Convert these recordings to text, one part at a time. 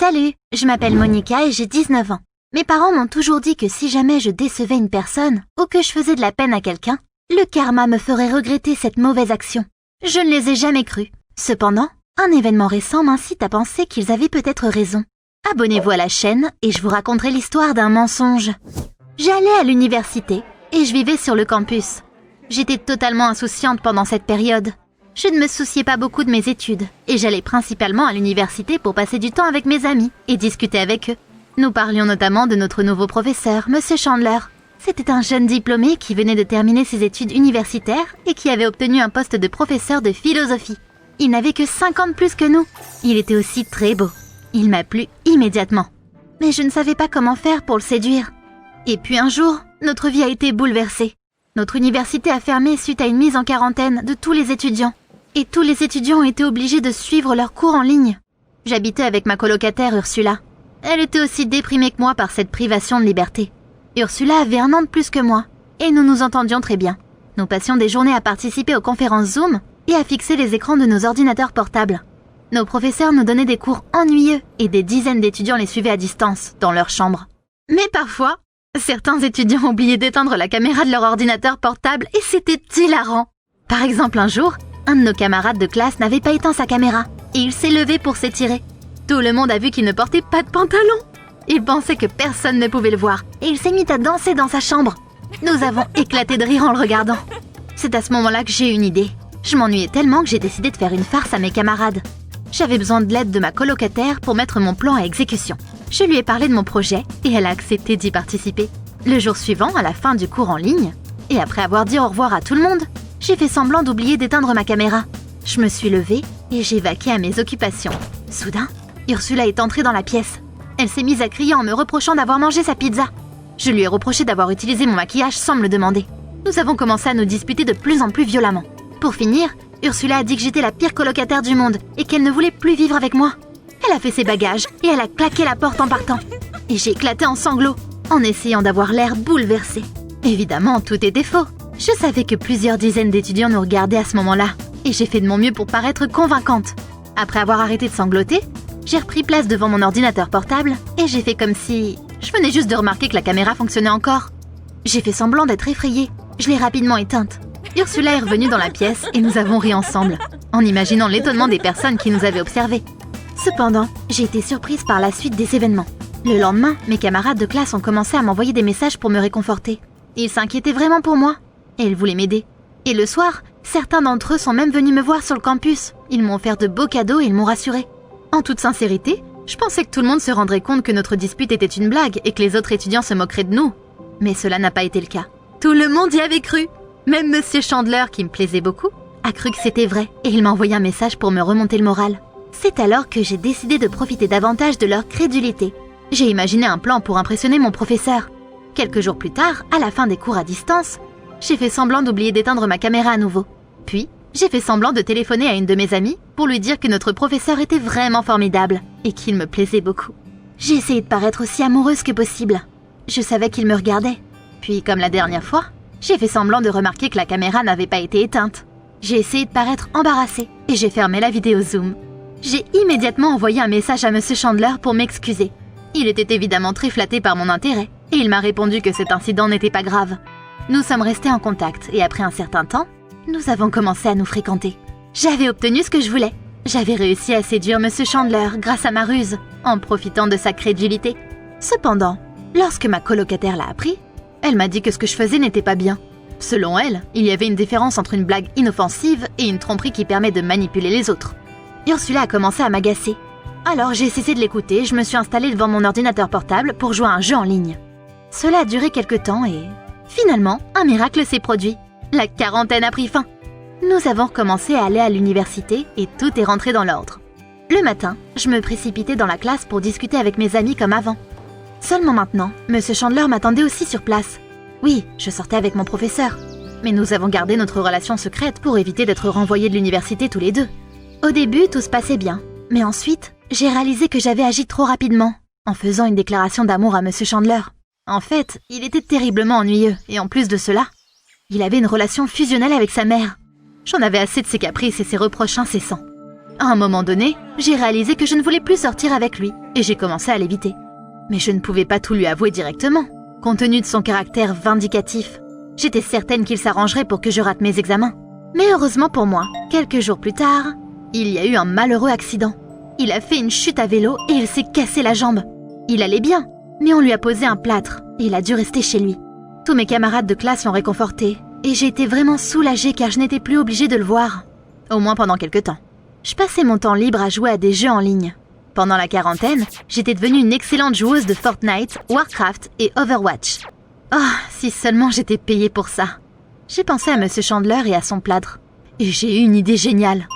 Salut, je m'appelle Monica et j'ai 19 ans. Mes parents m'ont toujours dit que si jamais je décevais une personne ou que je faisais de la peine à quelqu'un, le karma me ferait regretter cette mauvaise action. Je ne les ai jamais crus. Cependant, un événement récent m'incite à penser qu'ils avaient peut-être raison. Abonnez-vous à la chaîne et je vous raconterai l'histoire d'un mensonge. J'allais à l'université et je vivais sur le campus. J'étais totalement insouciante pendant cette période. Je ne me souciais pas beaucoup de mes études et j'allais principalement à l'université pour passer du temps avec mes amis et discuter avec eux. Nous parlions notamment de notre nouveau professeur, Monsieur Chandler. C'était un jeune diplômé qui venait de terminer ses études universitaires et qui avait obtenu un poste de professeur de philosophie. Il n'avait que 5 ans de plus que nous. Il était aussi très beau. Il m'a plu immédiatement. Mais je ne savais pas comment faire pour le séduire. Et puis un jour, notre vie a été bouleversée. Notre université a fermé suite à une mise en quarantaine de tous les étudiants. Et tous les étudiants ont été obligés de suivre leurs cours en ligne. J'habitais avec ma colocataire Ursula. Elle était aussi déprimée que moi par cette privation de liberté. Ursula avait 1 an de plus que moi, et nous nous entendions très bien. Nous passions des journées à participer aux conférences Zoom et à fixer les écrans de nos ordinateurs portables. Nos professeurs nous donnaient des cours ennuyeux et des dizaines d'étudiants les suivaient à distance, dans leur chambre. Mais parfois, certains étudiants oubliaient d'éteindre la caméra de leur ordinateur portable et c'était hilarant. Par exemple, un jour, un de nos camarades de classe n'avait pas éteint sa caméra et il s'est levé pour s'étirer. Tout le monde a vu qu'il ne portait pas de pantalon. Il pensait que personne ne pouvait le voir et il s'est mis à danser dans sa chambre. Nous avons éclaté de rire en le regardant. C'est à ce moment-là que j'ai eu une idée. Je m'ennuyais tellement que j'ai décidé de faire une farce à mes camarades. J'avais besoin de l'aide de ma colocataire pour mettre mon plan à exécution. Je lui ai parlé de mon projet et elle a accepté d'y participer. Le jour suivant, à la fin du cours en ligne, et après avoir dit au revoir à tout le monde, j'ai fait semblant d'oublier d'éteindre ma caméra. Je me suis levée et j'ai vaqué à mes occupations. Soudain, Ursula est entrée dans la pièce. Elle s'est mise à crier en me reprochant d'avoir mangé sa pizza. Je lui ai reproché d'avoir utilisé mon maquillage sans me le demander. Nous avons commencé à nous disputer de plus en plus violemment. Pour finir, Ursula a dit que j'étais la pire colocataire du monde et qu'elle ne voulait plus vivre avec moi. Elle a fait ses bagages et elle a claqué la porte en partant. Et j'ai éclaté en sanglots, en essayant d'avoir l'air bouleversée. Évidemment, tout était faux. Je savais que plusieurs dizaines d'étudiants nous regardaient à ce moment-là, et j'ai fait de mon mieux pour paraître convaincante. Après avoir arrêté de sangloter, j'ai repris place devant mon ordinateur portable et j'ai fait comme si je venais juste de remarquer que la caméra fonctionnait encore. J'ai fait semblant d'être effrayée. Je l'ai rapidement éteinte. Ursula est revenue dans la pièce et nous avons ri ensemble, en imaginant l'étonnement des personnes qui nous avaient observés. Cependant, j'ai été surprise par la suite des événements. Le lendemain, mes camarades de classe ont commencé à m'envoyer des messages pour me réconforter. Ils s'inquiétaient vraiment pour moi et ils voulaient m'aider. Et le soir, certains d'entre eux sont même venus me voir sur le campus. Ils m'ont offert de beaux cadeaux et ils m'ont rassurée. En toute sincérité, je pensais que tout le monde se rendrait compte que notre dispute était une blague et que les autres étudiants se moqueraient de nous. Mais cela n'a pas été le cas. Tout le monde y avait cru. Même Monsieur Chandler, qui me plaisait beaucoup, a cru que c'était vrai et il m'a envoyé un message pour me remonter le moral. C'est alors que j'ai décidé de profiter davantage de leur crédulité. J'ai imaginé un plan pour impressionner mon professeur. Quelques jours plus tard, à la fin des cours à distance, j'ai fait semblant d'oublier d'éteindre ma caméra à nouveau. Puis, j'ai fait semblant de téléphoner à une de mes amies pour lui dire que notre professeur était vraiment formidable et qu'il me plaisait beaucoup. J'ai essayé de paraître aussi amoureuse que possible. Je savais qu'il me regardait. Puis, comme la dernière fois, j'ai fait semblant de remarquer que la caméra n'avait pas été éteinte. J'ai essayé de paraître embarrassée et j'ai fermé la vidéo Zoom. J'ai immédiatement envoyé un message à Monsieur Chandler pour m'excuser. Il était évidemment très flatté par mon intérêt et il m'a répondu que cet incident n'était pas grave. Nous sommes restés en contact et après un certain temps, nous avons commencé à nous fréquenter. J'avais obtenu ce que je voulais. J'avais réussi à séduire Monsieur Chandler grâce à ma ruse, en profitant de sa crédulité. Cependant, lorsque ma colocataire l'a appris, elle m'a dit que ce que je faisais n'était pas bien. Selon elle, il y avait une différence entre une blague inoffensive et une tromperie qui permet de manipuler les autres. Ursula a commencé à m'agacer. Alors j'ai cessé de l'écouter et je me suis installée devant mon ordinateur portable pour jouer à un jeu en ligne. Cela a duré quelque temps et... finalement, un miracle s'est produit. La quarantaine a pris fin. Nous avons recommencé à aller à l'université et tout est rentré dans l'ordre. Le matin, je me précipitais dans la classe pour discuter avec mes amis comme avant. Seulement maintenant, Monsieur Chandler m'attendait aussi sur place. Oui, je sortais avec mon professeur. Mais nous avons gardé notre relation secrète pour éviter d'être renvoyés de l'université tous les deux. Au début, tout se passait bien. Mais ensuite, j'ai réalisé que j'avais agi trop rapidement, en faisant une déclaration d'amour à Monsieur Chandler. En fait, il était terriblement ennuyeux, et en plus de cela, il avait une relation fusionnelle avec sa mère. J'en avais assez de ses caprices et ses reproches incessants. À un moment donné, j'ai réalisé que je ne voulais plus sortir avec lui et j'ai commencé à l'éviter. Mais je ne pouvais pas tout lui avouer directement, compte tenu de son caractère vindicatif. J'étais certaine qu'il s'arrangerait pour que je rate mes examens. Mais heureusement pour moi, quelques jours plus tard, il y a eu un malheureux accident. Il a fait une chute à vélo et il s'est cassé la jambe. Il allait bien, mais on lui a posé un plâtre et il a dû rester chez lui. Tous mes camarades de classe l'ont réconforté et j'ai été vraiment soulagée car je n'étais plus obligée de le voir. Au moins pendant quelques temps. Je passais mon temps libre à jouer à des jeux en ligne. Pendant la quarantaine, j'étais devenue une excellente joueuse de Fortnite, Warcraft et Overwatch. Oh, si seulement j'étais payée pour ça. J'ai pensé à Monsieur Chandler et à son plâtre. Et j'ai eu une idée géniale.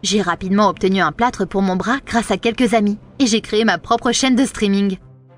J'ai rapidement obtenu un plâtre pour mon bras grâce à quelques amis. Et j'ai créé ma propre chaîne de streaming.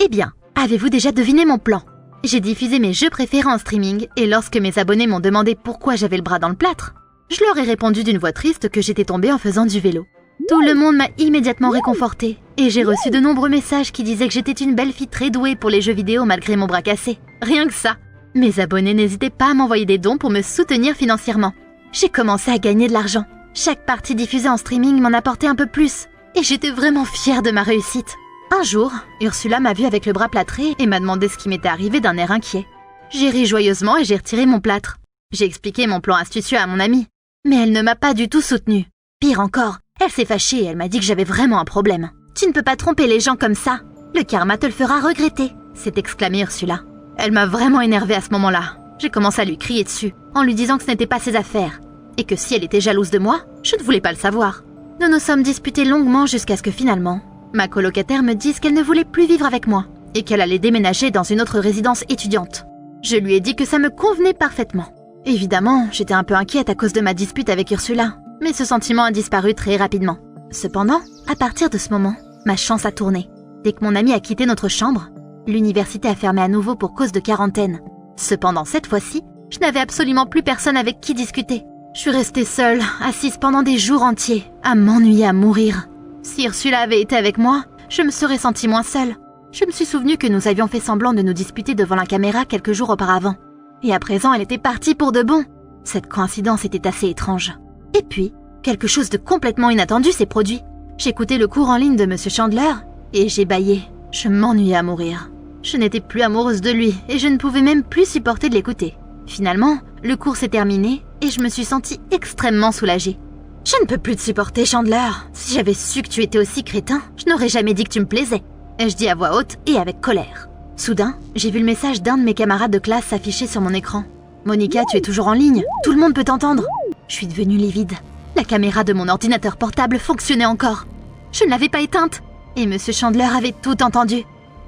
Eh bien, avez-vous déjà deviné mon plan? J'ai diffusé mes jeux préférés en streaming et lorsque mes abonnés m'ont demandé pourquoi j'avais le bras dans le plâtre, je leur ai répondu d'une voix triste que j'étais tombée en faisant du vélo. Tout le monde m'a immédiatement réconfortée et j'ai reçu de nombreux messages qui disaient que j'étais une belle fille très douée pour les jeux vidéo malgré mon bras cassé. Rien que ça. Mes abonnés n'hésitaient pas à m'envoyer des dons pour me soutenir financièrement. J'ai commencé à gagner de l'argent. Chaque partie diffusée en streaming m'en apportait un peu plus et j'étais vraiment fière de ma réussite. Un jour, Ursula m'a vue avec le bras plâtré et m'a demandé ce qui m'était arrivé d'un air inquiet. J'ai ri joyeusement et j'ai retiré mon plâtre. J'ai expliqué mon plan astucieux à mon amie. Mais elle ne m'a pas du tout soutenue. Pire encore, elle s'est fâchée et elle m'a dit que j'avais vraiment un problème. Tu ne peux pas tromper les gens comme ça. Le karma te le fera regretter, s'est exclamée Ursula. Elle m'a vraiment énervée à ce moment-là. J'ai commencé à lui crier dessus, en lui disant que ce n'était pas ses affaires. Et que si elle était jalouse de moi, je ne voulais pas le savoir. Nous nous sommes disputés longuement jusqu'à ce que finalement, ma colocataire me dise qu'elle ne voulait plus vivre avec moi et qu'elle allait déménager dans une autre résidence étudiante. Je lui ai dit que ça me convenait parfaitement. Évidemment, j'étais un peu inquiète à cause de ma dispute avec Ursula, mais ce sentiment a disparu très rapidement. Cependant, à partir de ce moment, ma chance a tourné. Dès que mon ami a quitté notre chambre, l'université a fermé à nouveau pour cause de quarantaine. Cependant, cette fois-ci, je n'avais absolument plus personne avec qui discuter. Je suis restée seule, assise pendant des jours entiers, à m'ennuyer à mourir. Si Ursula avait été avec moi, je me serais sentie moins seule. Je me suis souvenue que nous avions fait semblant de nous disputer devant la caméra quelques jours auparavant. Et à présent, elle était partie pour de bon. Cette coïncidence était assez étrange. Et puis, quelque chose de complètement inattendu s'est produit. J'écoutais le cours en ligne de Monsieur Chandler et j'ai bâillé. Je m'ennuyais à mourir. Je n'étais plus amoureuse de lui et je ne pouvais même plus supporter de l'écouter. Finalement, le cours s'est terminé et je me suis sentie extrêmement soulagée. Je ne peux plus te supporter, Chandler. Si j'avais su que tu étais aussi crétin, je n'aurais jamais dit que tu me plaisais. Ai-je dit à voix haute et avec colère. Soudain, j'ai vu le message d'un de mes camarades de classe s'afficher sur mon écran. « Monica, tu es toujours en ligne. Tout le monde peut t'entendre. » Je suis devenue livide. La caméra de mon ordinateur portable fonctionnait encore. Je ne l'avais pas éteinte. Et Monsieur Chandler avait tout entendu.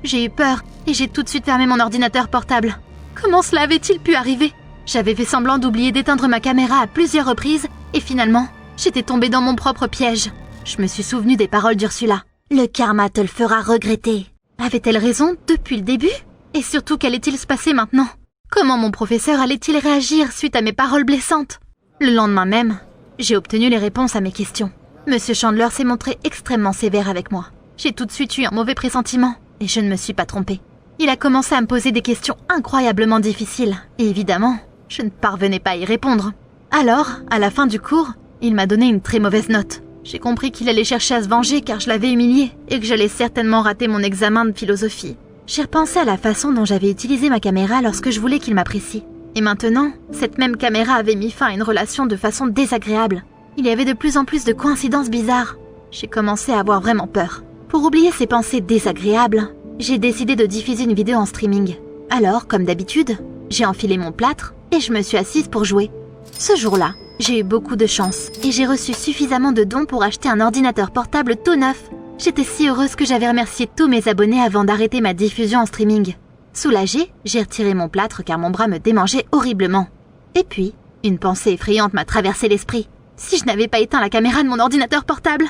J'ai eu peur et j'ai tout de suite fermé mon ordinateur portable. Comment cela avait-il pu arriver? J'avais fait semblant d'oublier d'éteindre ma caméra à plusieurs reprises et finalement, j'étais tombée dans mon propre piège. Je me suis souvenue des paroles d'Ursula. « Le karma te le fera regretter. » Avait-elle raison depuis le début? Et surtout, qu'allait-il se passer maintenant? Comment mon professeur allait-il réagir suite à mes paroles blessantes? Le lendemain même, j'ai obtenu les réponses à mes questions. Monsieur Chandler s'est montré extrêmement sévère avec moi. J'ai tout de suite eu un mauvais pressentiment et je ne me suis pas trompée. Il a commencé à me poser des questions incroyablement difficiles et évidemment, je ne parvenais pas à y répondre. Alors, à la fin du cours, il m'a donné une très mauvaise note. J'ai compris qu'il allait chercher à se venger car je l'avais humilié et que j'allais certainement rater mon examen de philosophie. J'ai repensé à la façon dont j'avais utilisé ma caméra lorsque je voulais qu'il m'apprécie. Et maintenant, cette même caméra avait mis fin à une relation de façon désagréable. Il y avait de plus en plus de coïncidences bizarres. J'ai commencé à avoir vraiment peur. Pour oublier ces pensées désagréables, j'ai décidé de diffuser une vidéo en streaming. Alors, comme d'habitude, j'ai enfilé mon plâtre et je me suis assise pour jouer. Ce jour-là, j'ai eu beaucoup de chance et j'ai reçu suffisamment de dons pour acheter un ordinateur portable tout neuf. J'étais si heureuse que j'avais remercié tous mes abonnés avant d'arrêter ma diffusion en streaming. Soulagée, j'ai retiré mon plâtre car mon bras me démangeait horriblement. Et puis, une pensée effrayante m'a traversé l'esprit. Si je n'avais pas éteint la caméra de mon ordinateur portable?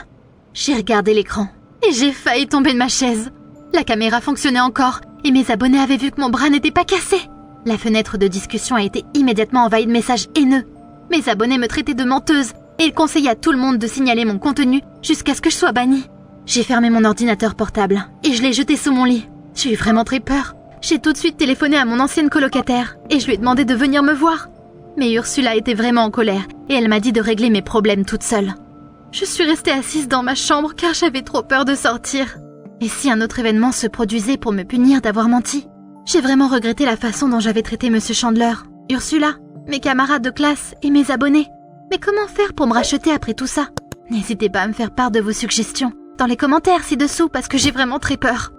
J'ai regardé l'écran et j'ai failli tomber de ma chaise. La caméra fonctionnait encore et mes abonnés avaient vu que mon bras n'était pas cassé. La fenêtre de discussion a été immédiatement envahie de messages haineux. Mes abonnés me traitaient de menteuse et ils conseillaient à tout le monde de signaler mon contenu jusqu'à ce que je sois bannie. J'ai fermé mon ordinateur portable et je l'ai jeté sous mon lit. J'ai eu vraiment très peur. J'ai tout de suite téléphoné à mon ancienne colocataire et je lui ai demandé de venir me voir. Mais Ursula était vraiment en colère et elle m'a dit de régler mes problèmes toute seule. Je suis restée assise dans ma chambre car j'avais trop peur de sortir. Et si un autre événement se produisait pour me punir d'avoir menti? J'ai vraiment regretté la façon dont j'avais traité Monsieur Chandler, Ursula, mes camarades de classe et mes abonnés. Mais comment faire pour me racheter après tout ça? N'hésitez pas à me faire part de vos suggestions dans les commentaires ci-dessous parce que j'ai vraiment très peur.